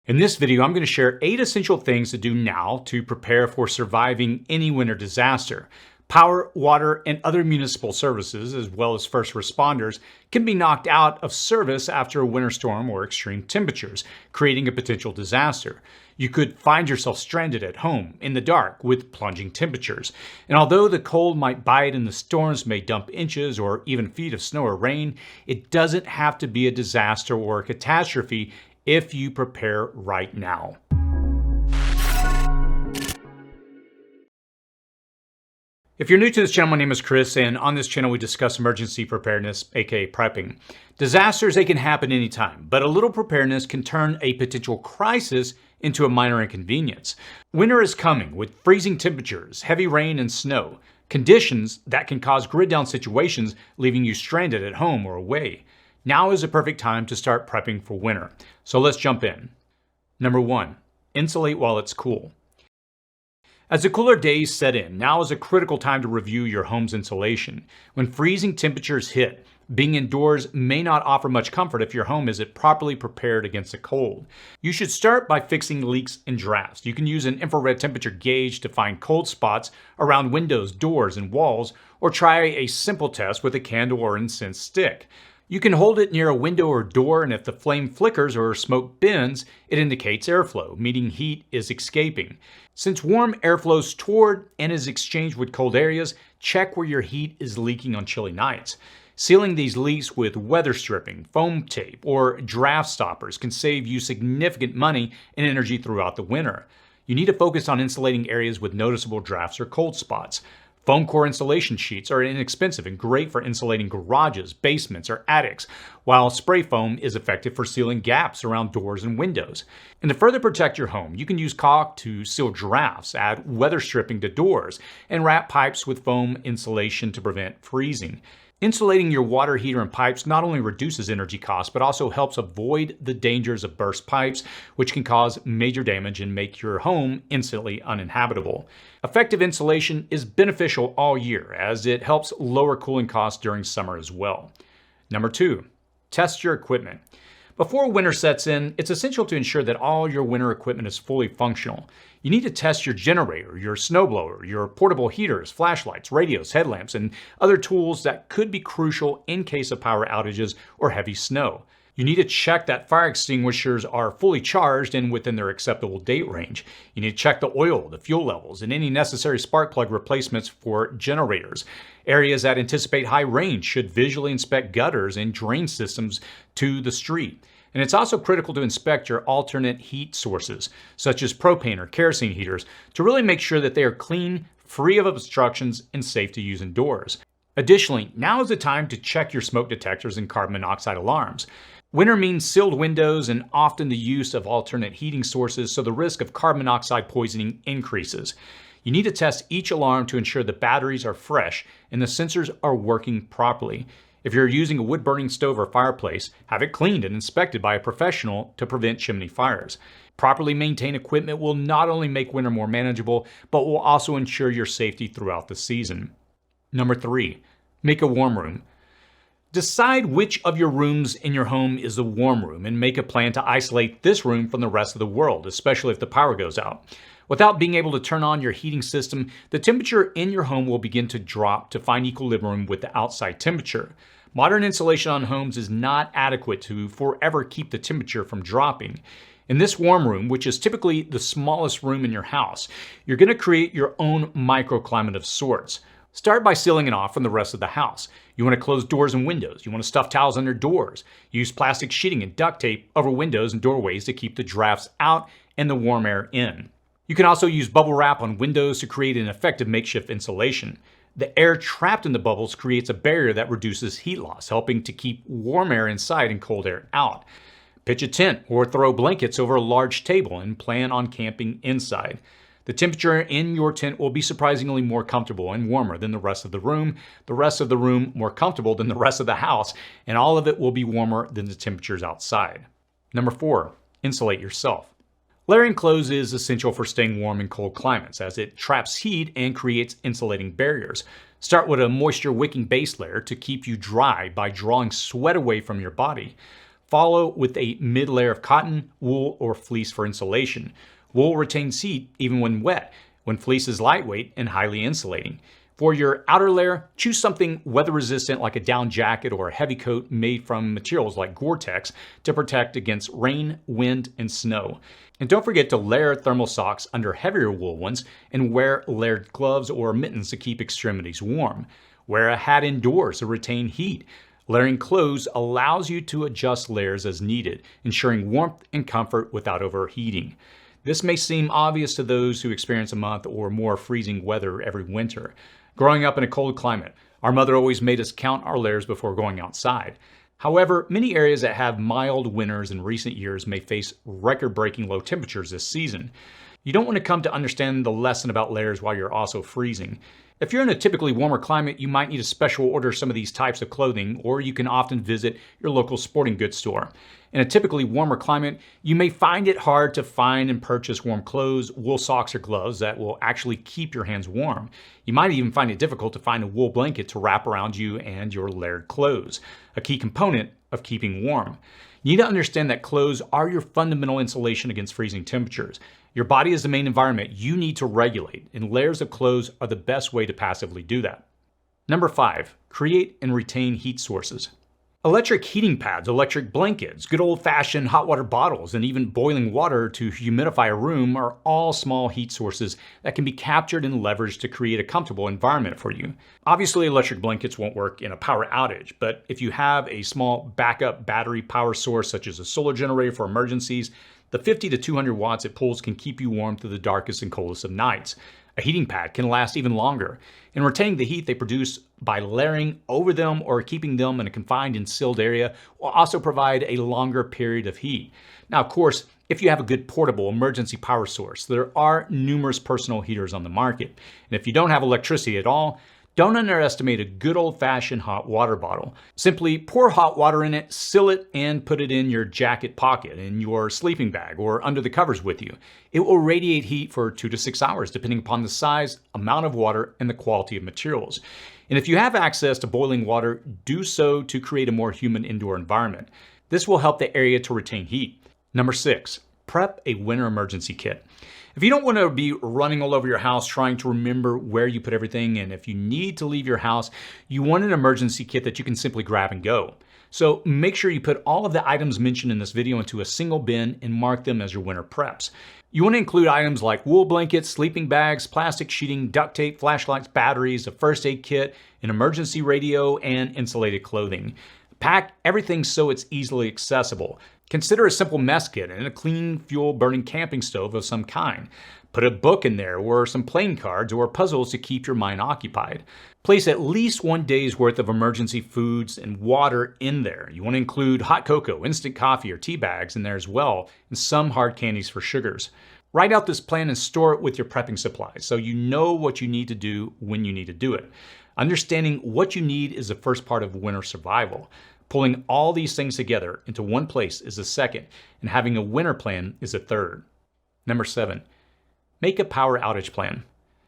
In this video, I'm going to share 8 essential things to do now to prepare for surviving any winter disaster. Power, water, and other municipal services, as well as first responders, can be knocked out of service after a winter storm or extreme temperatures, creating a potential disaster. You could find yourself stranded at home in the dark with plunging temperatures. And although the cold might bite and the storms may dump inches or even feet of snow or rain, it doesn't have to be a disaster or a catastrophe if you prepare right now. If you're new to this channel, my name is Chris, and on this channel we discuss emergency preparedness, aka prepping. Disasters, they can happen anytime, but a little preparedness can turn a potential crisis into a minor inconvenience. Winter is coming with freezing temperatures, heavy rain, and snow, conditions that can cause grid-down situations, leaving you stranded at home or away. Now is a perfect time to start prepping for winter. So let's jump in. Number 1, insulate while it's cool. As the cooler days set in, now is a critical time to review your home's insulation. When freezing temperatures hit, being indoors may not offer much comfort if your home isn't properly prepared against the cold. You should start by fixing leaks and drafts. You can use an infrared temperature gauge to find cold spots around windows, doors, and walls, or try a simple test with a candle or incense stick. You can hold it near a window or door, and if the flame flickers or smoke bends, it indicates airflow, meaning heat is escaping. Since warm air flows toward and is exchanged with cold areas, check where your heat is leaking on chilly nights. Sealing these leaks with weather stripping, foam tape, or draft stoppers can save you significant money and energy throughout the winter. You need to focus on insulating areas with noticeable drafts or cold spots. Foam core insulation sheets are inexpensive and great for insulating garages, basements, or attics, while spray foam is effective for sealing gaps around doors and windows. And to further protect your home, you can use caulk to seal drafts, add weather stripping to doors, and wrap pipes with foam insulation to prevent freezing. Insulating your water heater and pipes not only reduces energy costs, but also helps avoid the dangers of burst pipes, which can cause major damage and make your home instantly uninhabitable. Effective insulation is beneficial all year, as it helps lower cooling costs during summer as well. Number 2, test your equipment. Before winter sets in, it's essential to ensure that all your winter equipment is fully functional. You need to test your generator, your snowblower, your portable heaters, flashlights, radios, headlamps, and other tools that could be crucial in case of power outages or heavy snow. You need to check that fire extinguishers are fully charged and within their acceptable date range. You need to check the oil, the fuel levels, and any necessary spark plug replacements for generators. Areas that anticipate high rain should visually inspect gutters and drain systems to the street. And it's also critical to inspect your alternate heat sources, such as propane or kerosene heaters, to really make sure that they are clean, free of obstructions, and safe to use indoors. Additionally, now is the time to check your smoke detectors and carbon monoxide alarms. Winter means sealed windows and often the use of alternate heating sources, so the risk of carbon monoxide poisoning increases. You need to test each alarm to ensure the batteries are fresh and the sensors are working properly. If you're using a wood-burning stove or fireplace, have it cleaned and inspected by a professional to prevent chimney fires. Properly maintained equipment will not only make winter more manageable, but will also ensure your safety throughout the season. Number 3, make a warm room. Decide which of your rooms in your home is the warm room and make a plan to isolate this room from the rest of the world, especially if the power goes out. Without being able to turn on your heating system, the temperature in your home will begin to drop to find equilibrium with the outside temperature. Modern insulation on homes is not adequate to forever keep the temperature from dropping. In this warm room, which is typically the smallest room in your house, you're going to create your own microclimate of sorts. Start by sealing it off from the rest of the house. You want to close doors and windows. You want to stuff towels under doors. Use plastic sheeting and duct tape over windows and doorways to keep the drafts out and the warm air in. You can also use bubble wrap on windows to create an effective makeshift insulation. The air trapped in the bubbles creates a barrier that reduces heat loss, helping to keep warm air inside and cold air out. Pitch a tent or throw blankets over a large table and plan on camping inside. The temperature in your tent will be surprisingly more comfortable and warmer than the rest of the room more comfortable than the rest of the house, and all of it will be warmer than the temperatures outside. Number 4, insulate yourself. Layering clothes is essential for staying warm in cold climates, as it traps heat and creates insulating barriers. Start with a moisture-wicking base layer to keep you dry by drawing sweat away from your body. Follow with a mid-layer of cotton, wool, or fleece for insulation. Wool retains heat even when wet, when fleece is lightweight and highly insulating. For your outer layer, choose something weather-resistant like a down jacket or a heavy coat made from materials like Gore-Tex to protect against rain, wind, and snow. And don't forget to layer thermal socks under heavier wool ones and wear layered gloves or mittens to keep extremities warm. Wear a hat indoors to retain heat. Layering clothes allows you to adjust layers as needed, ensuring warmth and comfort without overheating. This may seem obvious to those who experience a month or more freezing weather every winter. Growing up in a cold climate, our mother always made us count our layers before going outside. However, many areas that have mild winters in recent years may face record-breaking low temperatures this season. You don't want to come to understand the lesson about layers while you're also freezing. If you're in a typically warmer climate, you might need to special order some of these types of clothing, or you can often visit your local sporting goods store. In a typically warmer climate, you may find it hard to find and purchase warm clothes, wool socks, or gloves that will actually keep your hands warm. You might even find it difficult to find a wool blanket to wrap around you and your layered clothes, a key component of keeping warm. You need to understand that clothes are your fundamental insulation against freezing temperatures. Your body is the main environment you need to regulate, and layers of clothes are the best way to passively do that. Number 5, create and retain heat sources. Electric heating pads, electric blankets, good old-fashioned hot water bottles, and even boiling water to humidify a room are all small heat sources that can be captured and leveraged to create a comfortable environment for you. Obviously, electric blankets won't work in a power outage, but if you have a small backup battery power source such as a solar generator for emergencies, the 50 to 200 watts it pulls can keep you warm through the darkest and coldest of nights. A heating pad can last even longer, and retaining the heat they produce by layering over them or keeping them in a confined and sealed area will also provide a longer period of heat. Now, of course, if you have a good portable emergency power source, there are numerous personal heaters on the market. And if you don't have electricity at all, don't underestimate a good old-fashioned hot water bottle. Simply pour hot water in it, seal it, and put it in your jacket pocket, in your sleeping bag, or under the covers with you. It will radiate heat for 2 to 6 hours, depending upon the size, amount of water, and the quality of materials. And if you have access to boiling water, do so to create a more humid indoor environment. This will help the area to retain heat. Number 6, prep a winter emergency kit. If you don't want to be running all over your house trying to remember where you put everything, and if you need to leave your house, you want an emergency kit that you can simply grab and go. So make sure you put all of the items mentioned in this video into a single bin and mark them as your winter preps. You want to include items like wool blankets, sleeping bags, plastic sheeting, duct tape, flashlights, batteries, a first aid kit, an emergency radio, and insulated clothing. Pack everything so it's easily accessible. Consider a simple mess kit and a clean fuel-burning camping stove of some kind. Put a book in there or some playing cards or puzzles to keep your mind occupied. Place at least 1 day's worth of emergency foods and water in there. You want to include hot cocoa, instant coffee, or tea bags in there as well, and some hard candies for sugars. Write out this plan and store it with your prepping supplies so you know what you need to do when you need to do it. Understanding what you need is the first part of winter survival. Pulling all these things together into one place is the second, and having a winter plan is the third. Number 7, make a power outage plan.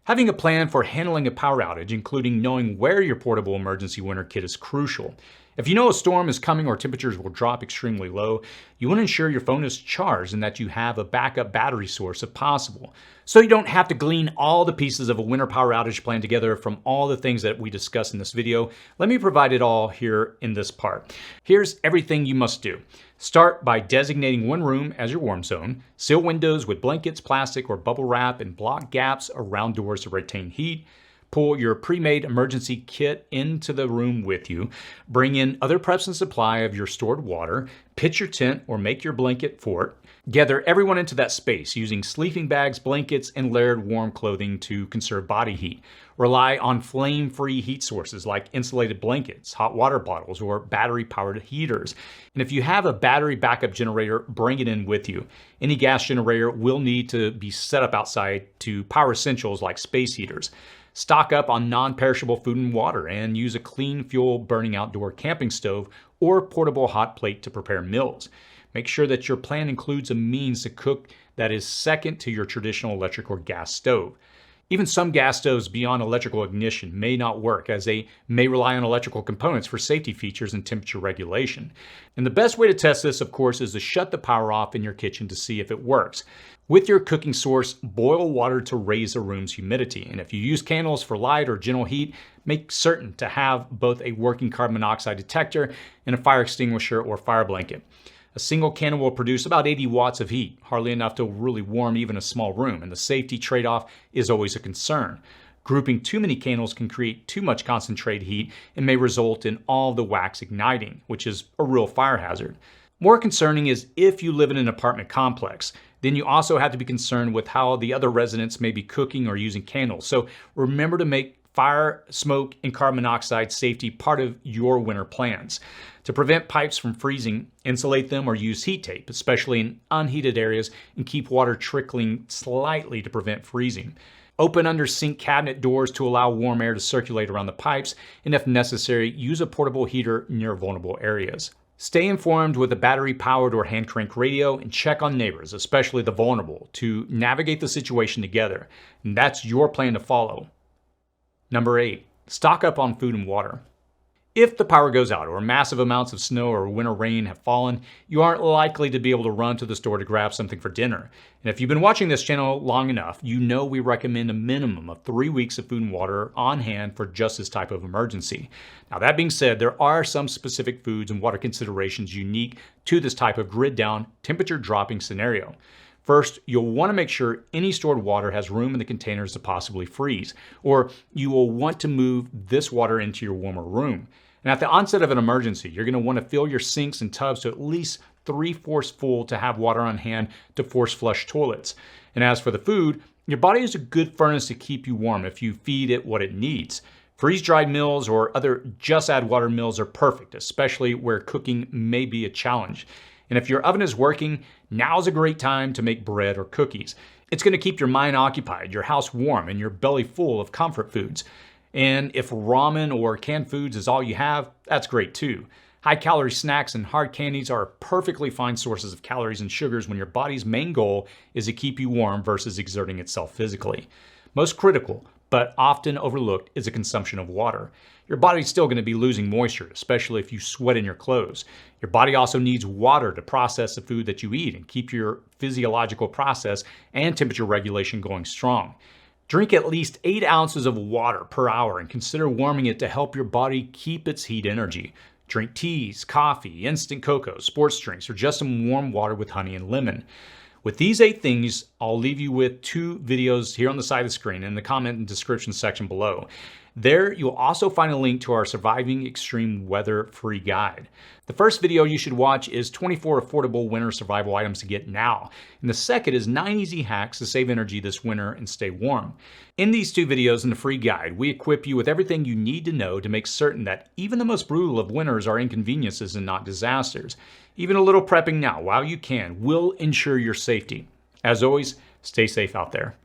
Having a plan for handling a power outage, including knowing where your portable emergency winter kit, is crucial. If you know a storm is coming or temperatures will drop extremely low, you want to ensure your phone is charged and that you have a backup battery source if possible. So you don't have to glean all the pieces of a winter power outage plan together from all the things that we discussed in this video. Let me provide it all here in this part. Here's everything you must do. Start by designating one room as your warm zone. Seal windows with blankets, plastic, or bubble wrap, and block gaps around doors to retain heat. Pull your pre-made emergency kit into the room with you. Bring in other preps and supply of your stored water. Pitch your tent or make your blanket fort. Gather everyone into that space using sleeping bags, blankets, and layered warm clothing to conserve body heat. Rely on flame-free heat sources like insulated blankets, hot water bottles, or battery-powered heaters. And if you have a battery backup generator, bring it in with you. Any gas generator will need to be set up outside to power essentials like space heaters. Stock up on non-perishable food and water and use a clean fuel-burning outdoor camping stove or portable hot plate to prepare meals. Make sure that your plan includes a means to cook that is second to your traditional electric or gas stove. Even some gas stoves beyond electrical ignition may not work, as they may rely on electrical components for safety features and temperature regulation. And the best way to test this, of course, is to shut the power off in your kitchen to see if it works. With your cooking source, boil water to raise the room's humidity. And if you use candles for light or general heat, make certain to have both a working carbon monoxide detector and a fire extinguisher or fire blanket. A single candle will produce about 80 watts of heat, hardly enough to really warm even a small room, and the safety trade-off is always a concern. Grouping too many candles can create too much concentrated heat and may result in all the wax igniting, which is a real fire hazard. More concerning is if you live in an apartment complex, then you also have to be concerned with how the other residents may be cooking or using candles. So remember to make fire, smoke, and carbon monoxide safety part of your winter plans. To prevent pipes from freezing, insulate them or use heat tape, especially in unheated areas, and keep water trickling slightly to prevent freezing. Open under sink cabinet doors to allow warm air to circulate around the pipes, and if necessary, use a portable heater near vulnerable areas. Stay informed with a battery-powered or hand crank radio, and check on neighbors, especially the vulnerable, to navigate the situation together. And that's your plan to follow. Number 8, stock up on food and water. If the power goes out or massive amounts of snow or winter rain have fallen, you aren't likely to be able to run to the store to grab something for dinner. And if you've been watching this channel long enough, you know we recommend a minimum of 3 weeks of food and water on hand for just this type of emergency. Now that being said, there are some specific foods and water considerations unique to this type of grid down, temperature dropping scenario. First, you'll want to make sure any stored water has room in the containers to possibly freeze, or you will want to move this water into your warmer room. And at the onset of an emergency, you're going to want to fill your sinks and tubs to at least 3/4 full to have water on hand to force flush toilets. And as for the food, your body is a good furnace to keep you warm if you feed it what it needs. Freeze-dried meals or other just add water meals are perfect, especially where cooking may be a challenge. And if your oven is working, now's a great time to make bread or cookies. It's going to keep your mind occupied, your house warm, and your belly full of comfort foods. And if ramen or canned foods is all you have, that's great too. High-calorie snacks and hard candies are perfectly fine sources of calories and sugars when your body's main goal is to keep you warm versus exerting itself physically. Most critical, but often overlooked, is the consumption of water. Your body's still going to be losing moisture, especially if you sweat in your clothes. Your body also needs water to process the food that you eat and keep your physiological process and temperature regulation going strong. Drink at least 8 ounces of water per hour and consider warming it to help your body keep its heat energy. Drink teas, coffee, instant cocoa, sports drinks, or just some warm water with honey and lemon. With these 8 things, I'll leave you with 2 videos here on the side of the screen in the comment and description section below. There, you'll also find a link to our Surviving Extreme Weather free guide. The first video you should watch is 24 affordable winter survival items to get now. And the second is 9 easy hacks to save energy this winter and stay warm. In these 2 videos in the free guide, we equip you with everything you need to know to make certain that even the most brutal of winters are inconveniences and not disasters. Even a little prepping now while you can will ensure your safety. As always, stay safe out there.